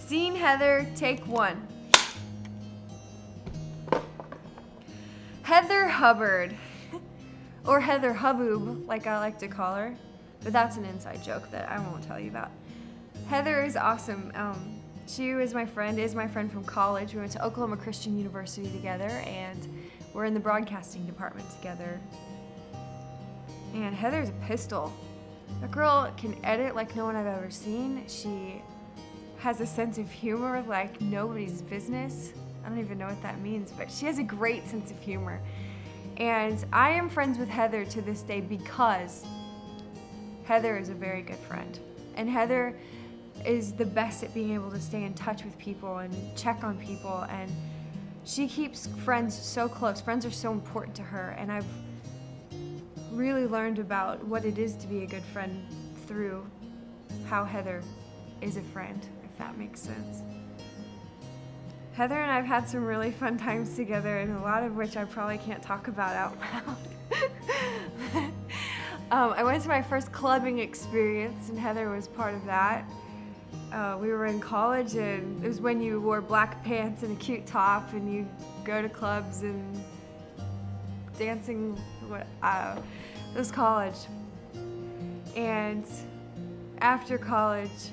Scene Heather, take one. Heather Hubbard, or Heather Hubboob, like I like to call her, but that's an inside joke that I won't tell you about. Heather is awesome. She was my friend, is my friend from college. We went to Oklahoma Christian University together, and we're in the broadcasting department together. And Heather's a pistol. That girl can edit like no one I've ever seen. She has a sense of humor like nobody's business. I don't even know what that means, but she has a great sense of humor. And I am friends with Heather to this day because Heather is a very good friend. And Heather is the best at being able to stay in touch with people and check on people. And she keeps friends so close. Friends are so important to her. And I've really learned about what it is to be a good friend through how Heather is a friend, if that makes sense. Heather and I have had some really fun times together, and a lot of which I probably can't talk about out loud. I went to my first clubbing experience, and Heather was part of that. We were in college, and it was when you wore black pants and a cute top, and you go to clubs and dancing. It was college. And after college,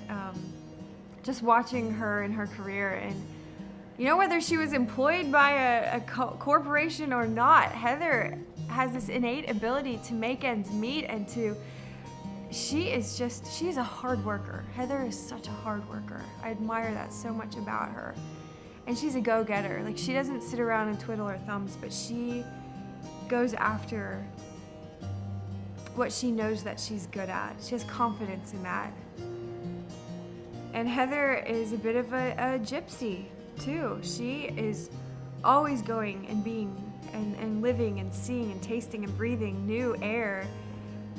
just watching her and her career, and you know, whether she was employed by a corporation or not, Heather has this innate ability to make ends meet, and she's a hard worker. Heather is such a hard worker. I admire that so much about her. And she's a go-getter. Like, she doesn't sit around and twiddle her thumbs, but she goes after what she knows that she's good at. She has confidence in that. And Heather is a bit of a gypsy too. She is always going and being and living and seeing and tasting and breathing new air.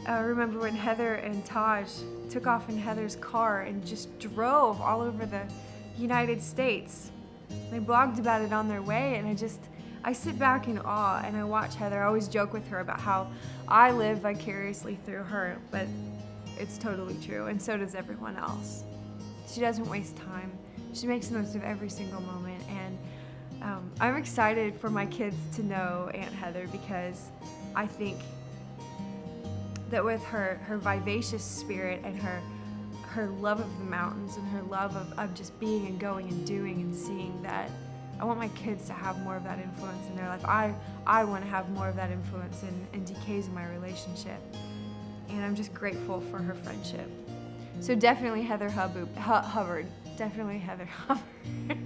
I remember when Heather and Taj took off in Heather's car and just drove all over the United States. They blogged about it on their way, and I sit back in awe and I watch Heather. I always joke with her about how I live vicariously through her, but it's totally true, and so does everyone else. She doesn't waste time. She makes the most of every single moment, and I'm excited for my kids to know Aunt Heather, because I think that with her vivacious spirit and her love of the mountains and her love of just being and going and doing and seeing, that I want my kids to have more of that influence in their life. I want to have more of that influence in DK's in my relationship, and I'm just grateful for her friendship. So definitely Heather Hubbard. Definitely Heather Hubbard.